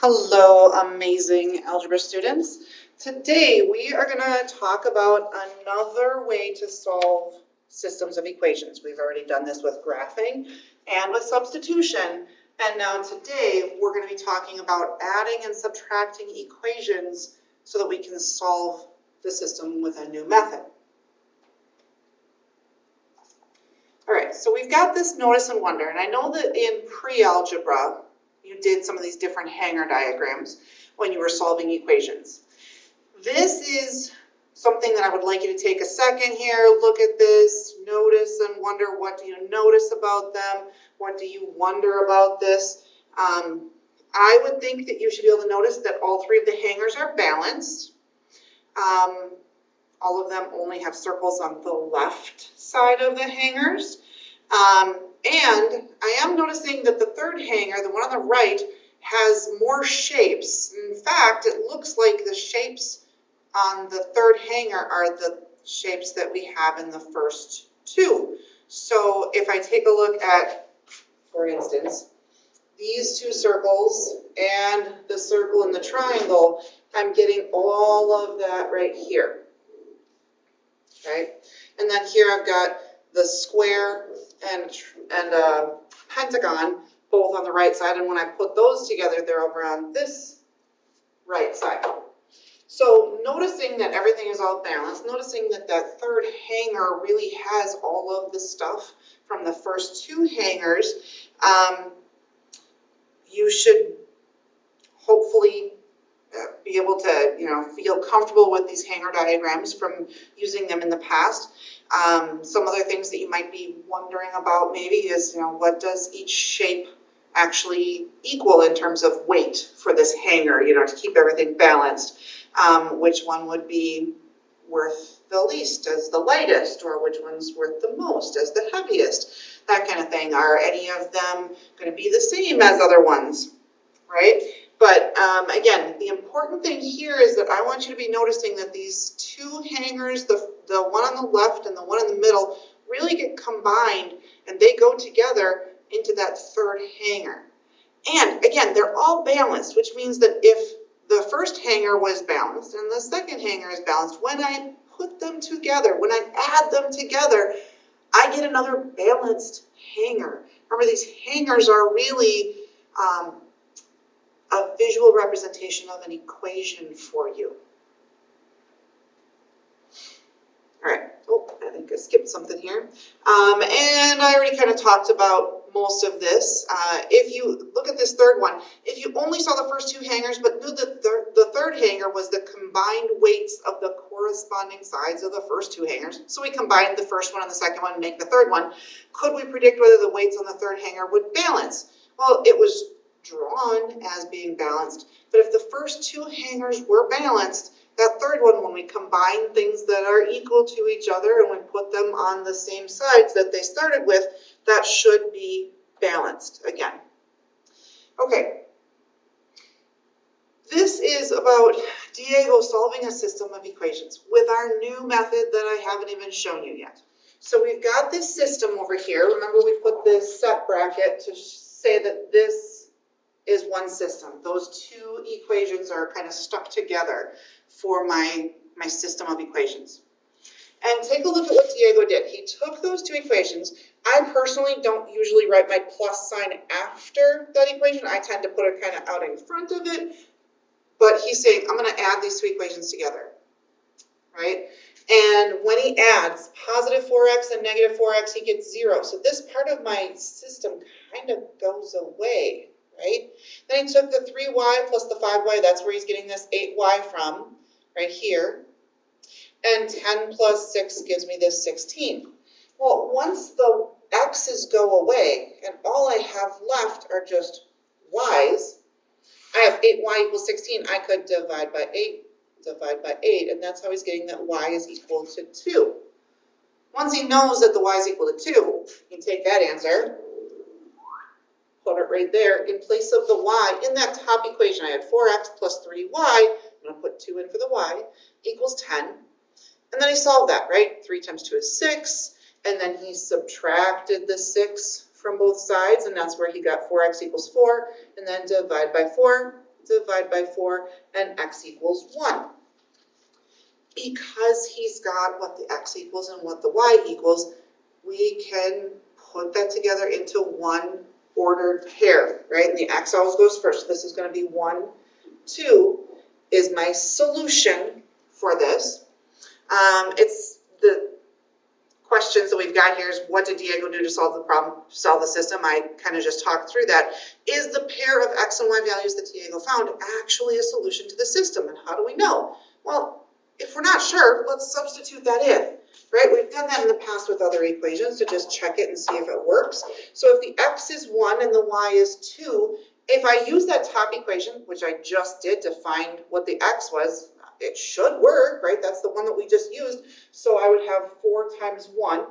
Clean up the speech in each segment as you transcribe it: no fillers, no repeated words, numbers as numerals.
Hello, amazing algebra students. Today we are going to talk about another way to solve systems of equations. We've already done this with graphing and with substitution. And now today we're going to be talking about adding and subtracting equations so that we can solve the system with a new method. All right, so we've got this notice and wonder, and I know that in pre-algebra you did some of these different hanger diagrams when you were solving equations. This is something that I would like you to take a second here, look at this, notice and wonder, what do you notice about them? What do you wonder about this? I would think that you should be able to notice that all three of the hangers are balanced. All of them only have circles on the left side of the hangers. And I am noticing that the third hanger, the one on the right, has more shapes. In fact, it looks like the shapes on the third hanger are the shapes that we have in the first two. So if I take a look at, for instance, these two circles and the circle and the triangle, I'm getting all of that right here. Right? And then here I've got the square and pentagon both on the right side, and when I put those together, they're over on this right side. So noticing that everything is all balanced, noticing that that third hanger really has all of the stuff from the first two hangers, you should hopefully be able to, feel comfortable with these hanger diagrams from using them in the past. Some other things that you might be wondering about maybe is, what does each shape actually equal in terms of weight for this hanger, to keep everything balanced? Which one would be worth the least as the lightest, or which one's worth the most as the heaviest? That kind of thing. Are any of them going to be the same as other ones, right? But again, the important thing here is that I want you to be noticing that these two hangers, the one on the left and the one in the middle, really get combined and they go together into that third hanger. And again, they're all balanced, which means that if the first hanger was balanced and the second hanger is balanced, when I put them together, when I add them together, I get another balanced hanger. Remember, these hangers are really a visual representation of an equation for you. All right, I think I skipped something here. And I already kind of talked about most of this. If you look at this third one, if you only saw the first two hangers but knew that the third hanger was the combined weights of the corresponding sides of the first two hangers, so we combined the first one and the second one and make the third one, could we predict whether the weights on the third hanger would balance? Well, it was drawn as being balanced, but if the first two hangers were balanced, that third one, when we combine things that are equal to each other and we put them on the same sides that they started with, that should be balanced again. Okay, this is about Diego solving a system of equations with our new method that I haven't even shown you yet. So we've got this system over here. Remember, we put this set bracket to say that this is one system. Those two equations are kind of stuck together for my system of equations. And take a look at what Diego did. He took those two equations. I personally don't usually write my plus sign after that equation. I tend to put it kind of out in front of it. But he's saying, I'm going to add these two equations together, right? And when he adds positive 4x and negative 4x, he gets 0. So this part of my system kind of goes away, right? Then he took the 3y plus the 5y, that's where he's getting this 8y from, right here. And 10 plus 6 gives me this 16. Well, once the x's go away and all I have left are just y's, I have 8y equals 16. I could divide by 8, and that's how he's getting that y is equal to 2. Once he knows that the y is equal to 2, he can take that answer, put it right there in place of the y in that top equation. I had 4x plus 3y, I'm going to put 2 in for the y, equals 10. And then he solved that, right? 3 times 2 is 6, and then he subtracted the 6 from both sides, and that's where he got 4x equals 4, and then divide by 4, divide by 4, and x equals 1. Because he's got what the x equals and what the y equals, we can put that together into one ordered pair, right? And the x always goes first. This is going to be 1, 2 is my solution for this. It's the questions that we've got here is what did Diego do to solve the problem, solve the system? I kind of just talked through that. Is the pair of x and y values that Diego found actually a solution to the system? And how do we know? Well, if we're not sure, let's substitute that in, right? We've done that in the past with other equations to just check it and see if it works. So if the x is 1 and the y is 2, if I use that top equation, which I just did to find what the x was, it should work, right? That's the one that we just used. So I would have 4 times 1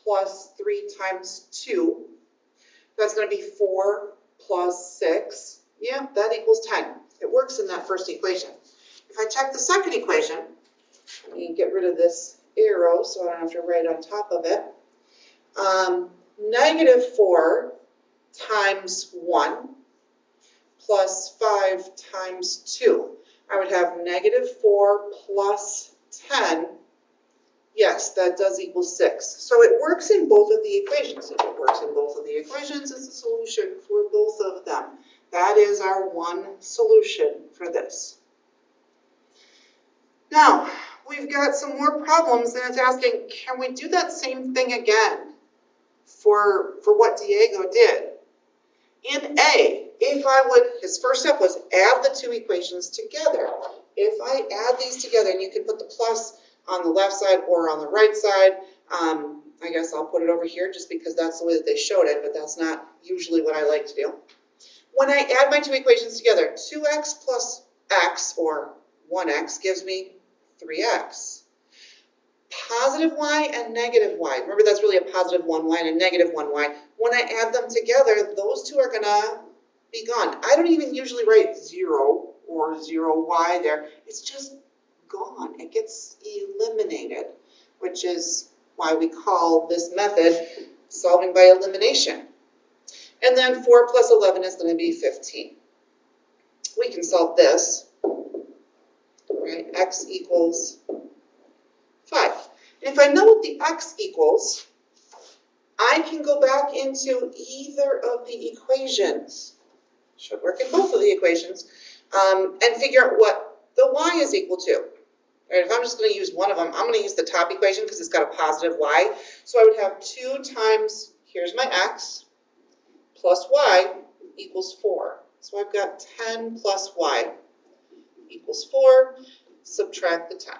plus 3 times 2. That's going to be 4 plus 6. Yeah, that equals 10. It works in that first equation. If I check the second equation, let me get rid of this arrow so I don't have to write on top of it. Negative 4 times 1 plus 5 times 2. I would have negative 4 plus 10. Yes, that does equal 6. So it works in both of the equations. If it works in both of the equations, it's a solution for both of them. That is our one solution for this. Now, we've got some more problems, and it's asking, can we do that same thing again for what Diego did? In A, if I would, his first step was add the two equations together. If I add these together, and you can put the plus on the left side or on the right side, I guess I'll put it over here just because that's the way that they showed it, but that's not usually what I like to do. When I add my two equations together, 2x plus x, or 1x, gives me 3x. Positive y and negative y. Remember, that's really a positive 1y and a negative 1y. When I add them together, those two are going to be gone. I don't even usually write 0 or 0y there. It's just gone. It gets eliminated, which is why we call this method solving by elimination. And then 4 plus 11 is going to be 15. We can solve this, right? X equals 5. And if I know what the x equals, I can go back into either of the equations. Should work in both of the equations, and figure out what the y is equal to. Right, if I'm just going to use one of them, I'm going to use the top equation because it's got a positive y. So I would have 2 times, here's my x, plus y equals 4. So I've got 10 plus y equals 4. Subtract the 10.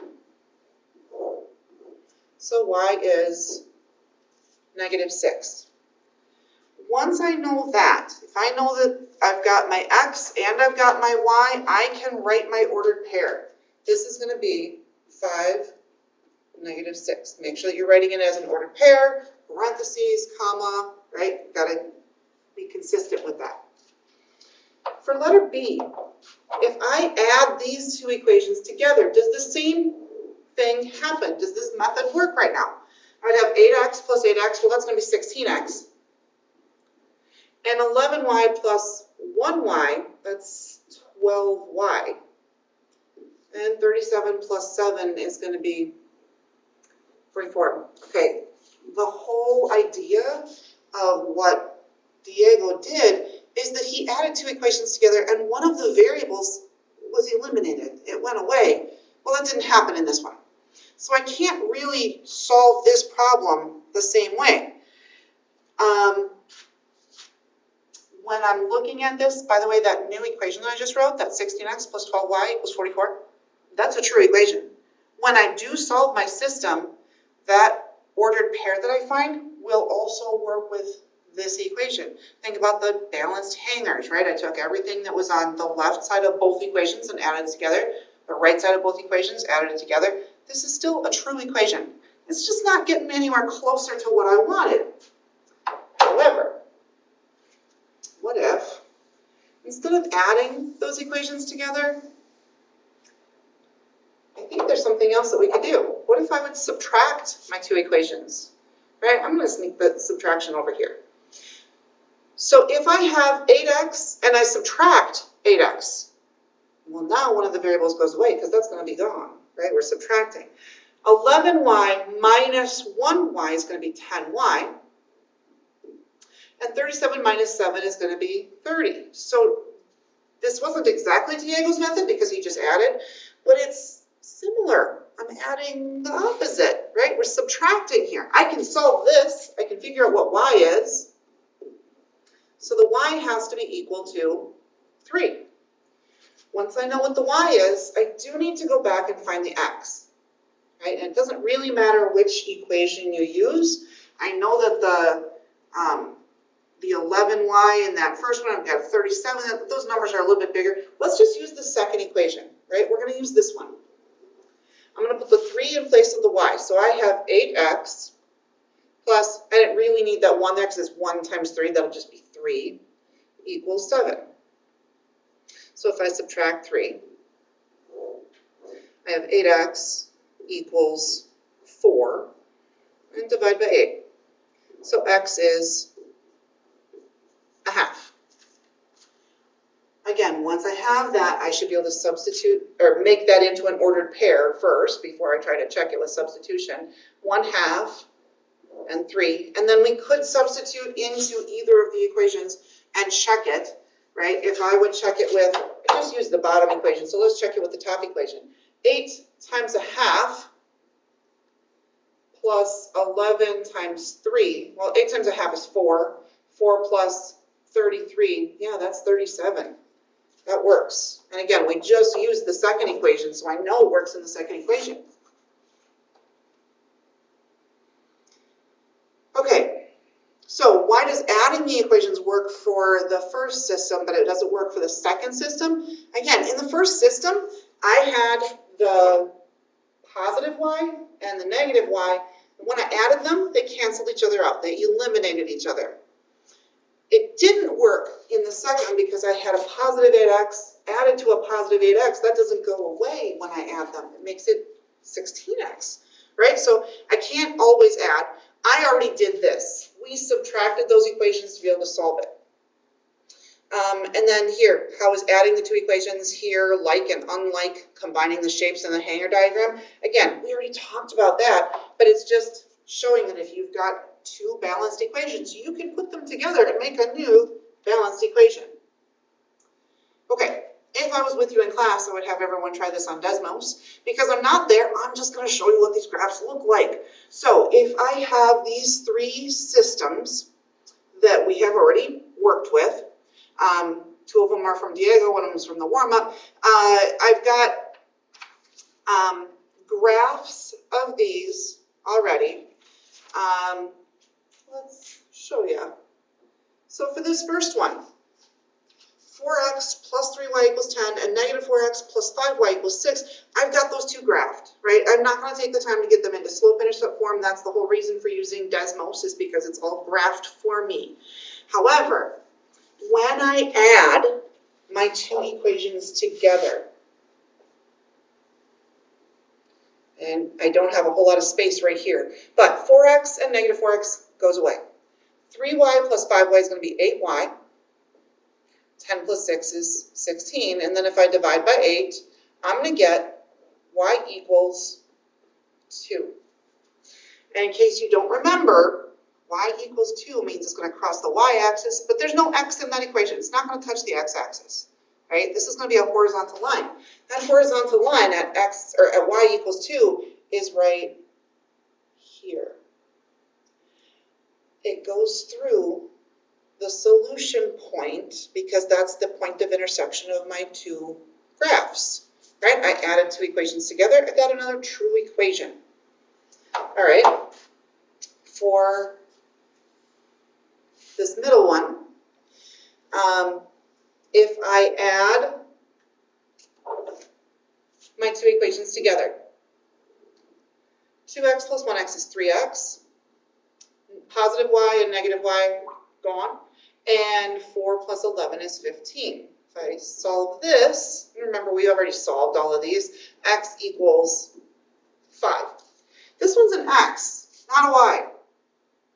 So y is negative 6. Once I know that, if I know that I've got my x and I've got my y, I can write my ordered pair. This is going to be 5, negative 6. Make sure that you're writing it as an ordered pair, parentheses, comma, right? Got to be consistent with that. For letter B, if I add these two equations together, does the same thing happen? Does this method work right now? I would have 8x plus 8x, well, that's going to be 16x. And 11y plus 1y, that's 12y. And 37 plus 7 is going to be 44. Okay, the whole idea of what Diego did is that he added two equations together and one of the variables was eliminated. It went away. Well, that didn't happen in this one. So I can't really solve this problem the same way. When I'm looking at this, by the way, that new equation that I just wrote, that 16x plus 12y equals 44, that's a true equation. When I do solve my system, that ordered pair that I find will also work with this equation. Think about the balanced hangers, right? I took everything that was on the left side of both equations and added it together. The right side of both equations, added it together. This is still a true equation. It's just not getting me anywhere closer to what I wanted. However, what if, instead of adding those equations together, I think there's something else that we could do. What if I would subtract my two equations? Right? I'm going to sneak the subtraction over here. So if I have 8x and I subtract 8x, well, now one of the variables goes away because that's going to be gone, right? We're subtracting. 11y minus 1y is going to be 10y. And 37 minus 7 is going to be 30. So this wasn't exactly Diego's method because he just added, but it's similar. I'm adding the opposite, right? We're subtracting here. I can solve this. I can figure out what y is. So the y has to be equal to 3. Once I know what the y is, I do need to go back and find the x, right? And it doesn't really matter which equation you use. I know that the 11y in that first one, I've got 37, those numbers are a little bit bigger. Let's just use the second equation, right? We're going to use this one. I'm going to put the 3 in place of the y. So I have 8x plus, I didn't really need that 1 there because it's 1 times 3, that'll just be 3, equals 7. So if I subtract 3, I have 8x equals 4, and divide by 8. So x is a half. Again, once I have that, I should be able to substitute or make that into an ordered pair first before I try to check it with substitution. 1/2 and 3. And then we could substitute into either of the equations and check it, right? If I would check it with, I just use the bottom equation, so let's check it with the top equation. 8 times a half plus 11 times 3. Well, 8 times a half is 4. 4 plus 33, yeah, that's 37. That works. And again, we just used the second equation, so I know it works in the second equation. Okay, so why does adding the equations work for the first system, but it doesn't work for the second system? Again, in the first system, I had the positive y and the negative y. And when I added them, they canceled each other out. They eliminated each other. It didn't work in the second one because I had a positive 8x added to a positive 8x. That doesn't go away when I add them. It makes it 16x, right? So I can't always add. I already did this. We subtracted those equations to be able to solve it. And then here, how is adding the two equations here, like and unlike, combining the shapes in the hanger diagram? Again, we already talked about that, but it's just showing that if you've got two balanced equations, you can put them together to make a new balanced equation. Okay, if I was with you in class, I would have everyone try this on Desmos. Because I'm not there, I'm just going to show you what these graphs look like. So if I have these three systems that we have already worked with, two of them are from Diego, one of them is from the warm-up, I've got graphs of these already. Let's show you. So for this first one, 4x plus 3y equals 10 and negative 4x plus 5y equals 6, I've got those two graphed, right? I'm not going to take the time to get them into slope-intercept form. That's the whole reason for using Desmos, is because it's all graphed for me. However, when I add my two equations together, and I don't have a whole lot of space right here, but 4x and negative 4x goes away. 3y plus 5y is going to be 8y. 10 plus 6 is 16. And then if I divide by 8, I'm going to get y equals 2. And in case you don't remember, y equals 2 means it's going to cross the y-axis, but there's no x in that equation. It's not going to touch the x-axis, right? This is going to be a horizontal line. That horizontal line at x or at y equals 2 is right here. It goes through the solution point because that's the point of intersection of my two graphs, right? I added two equations together. I got another true equation. All right. For this middle one, if I add my two equations together, 2x plus 1x is 3x, positive y and negative y gone, and 4 plus 11 is 15. If I solve this, remember we already solved all of these, x equals 5. This one's an x, not a y.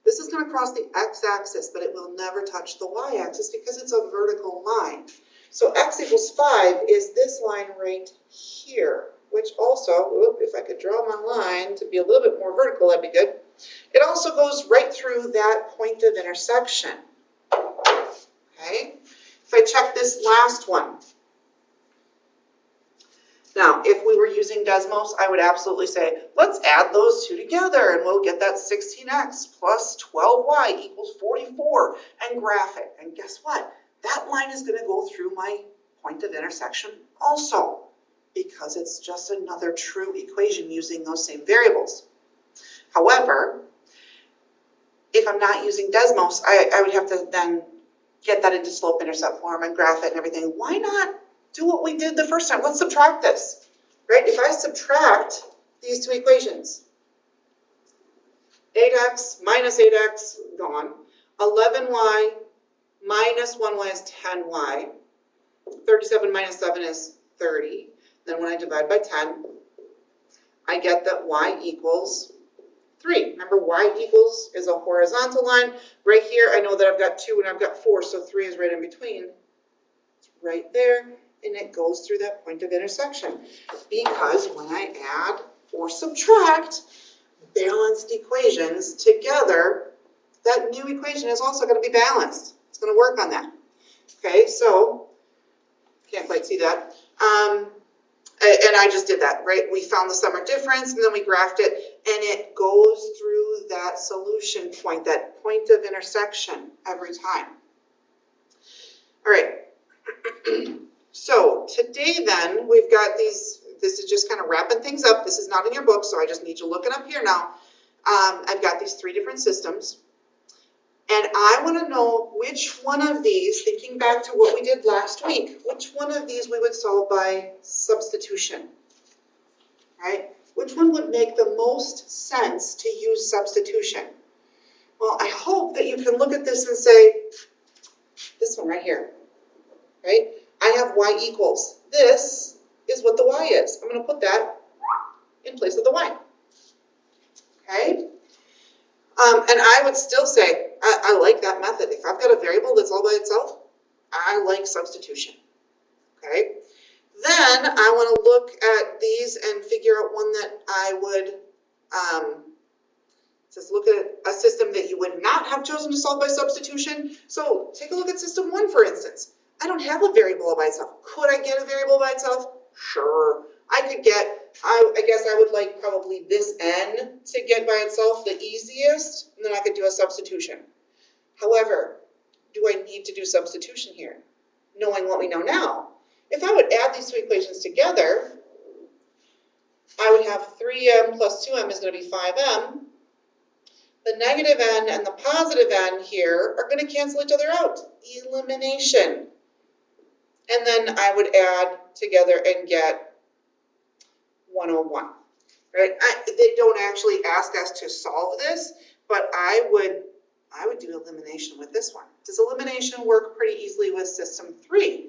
This is going to cross the x-axis, but it will never touch the y-axis because it's a vertical line. So x equals 5 is this line right here, which also, if I could draw my line to be a little bit more vertical, that'd be good. It also goes right through that point of intersection. Okay? If I check this last one. Now, if we were using Desmos, I would absolutely say, let's add those two together and we'll get that 16x plus 12y equals 44 and graph it. And guess what? That line is going to go through my point of intersection also, because it's just another true equation using those same variables. However, if I'm not using Desmos, I would have to then get that into slope-intercept form and graph it and everything. Why not do what we did the first time? Let's subtract this, right? If I subtract these two equations, 8x minus 8x, gone. 11y minus 1y is 10y. 37 minus 7 is 30. Then when I divide by 10, I get that y equals 3. Remember, y equals is a horizontal line. Right here, I know that I've got 2 and I've got 4, so 3 is right in between. It's right there, and it goes through that point of intersection. Because when I add or subtract balanced equations together, that new equation is also going to be balanced. It's going to work on that. Okay, so, can't quite see that. And I just did that, right? We found the sum difference, and then we graphed it, and it goes through that solution point, that point of intersection every time. All right. So today then, we've got these, this is just kind of wrapping things up. This is not in your book, so I just need you looking up here now. I've got these 3 different systems. And I want to know which one of these, thinking back to what we did last week, which one of these we would solve by substitution, right? Which one would make the most sense to use substitution? Well, I hope that you can look at this and say, this one right here, right? I have y equals. This is what the y is. I'm going to put that in place of the y, okay? And I would still say, I like that method. If I've got a variable that's all by itself, I like substitution, okay? Then I want to look at these and figure out one that I would, just look at a system that you would not have chosen to solve by substitution. So take a look at system 1, for instance. I don't have a variable by itself. Could I get a variable by itself? Sure. I could get, I guess I would like probably this n to get by itself the easiest, and then I could do a substitution. However, do I need to do substitution here, knowing what we know now? If I would add these 2 equations together, I would have 3m plus 2m is going to be 5m. The negative n and the positive n here are going to cancel each other out. Elimination. And then I would add together and get 101, right? They don't actually ask us to solve this, but I would do elimination with this one. Does elimination work pretty easily with system 3?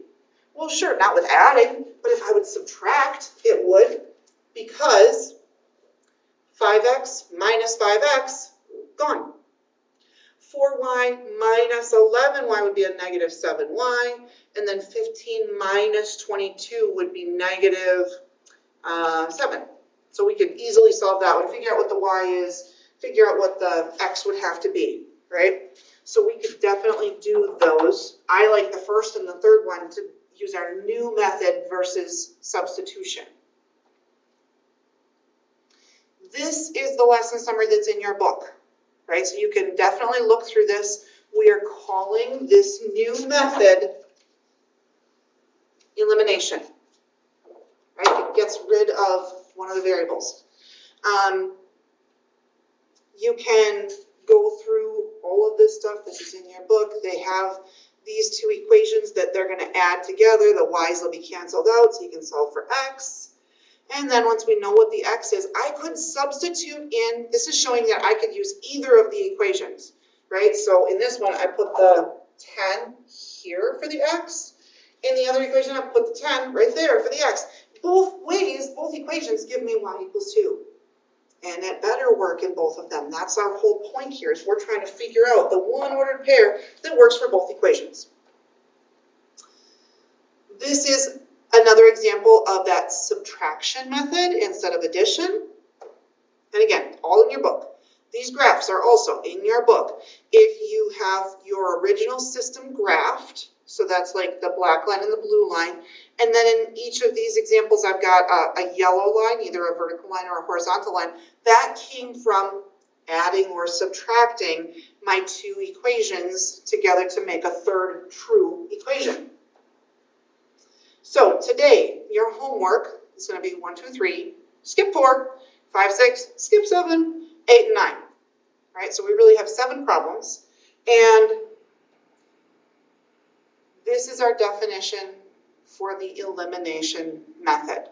Well, sure, not with adding, but if I would subtract, it would, because 5x minus 5x, gone. 4y minus 11y would be a negative 7y, and then 15 minus 22 would be negative 7. So we could easily solve that one, figure out what the y is, figure out what the x would have to be, right? So we could definitely do those. I like the first and the third one to use our new method versus substitution. This is the lesson summary that's in your book, right? So you can definitely look through this. We are calling this new method elimination. Right? It gets rid of one of the variables. You can go through all of this stuff. This is in your book. They have these 2 equations that they're going to add together. The y's will be canceled out, so you can solve for x. And then once we know what the x is, I could substitute in. This is showing that I could use either of the equations, right? So in this one, I put the 10 here for the x. In the other equation, I put the 10 right there for the x. Both ways, both equations give me y equals 2. and it better work in both of them. That's our whole point here, is we're trying to figure out the one ordered pair that works for both equations. This is another example of that subtraction method instead of addition. And again, all in your book. These graphs are also in your book. If you have your original system graphed, so that's like the black line and the blue line, and then in each of these examples I've got a yellow line, either a vertical line or a horizontal line, that came from adding or subtracting my two equations together to make a third true equation. So today, your homework is going to be 1, 2, 3, skip 4, 5, 6, skip 7, 8, and 9. Right? So we really have 7 problems. And this is our definition for the elimination method.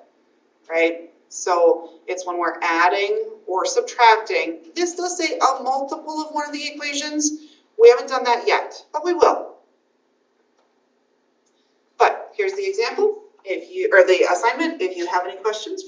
Right? So it's when we're adding or subtracting. This does say a multiple of one of the equations. We haven't done that yet, but we will. But here's the example, or the assignment. If you have any questions,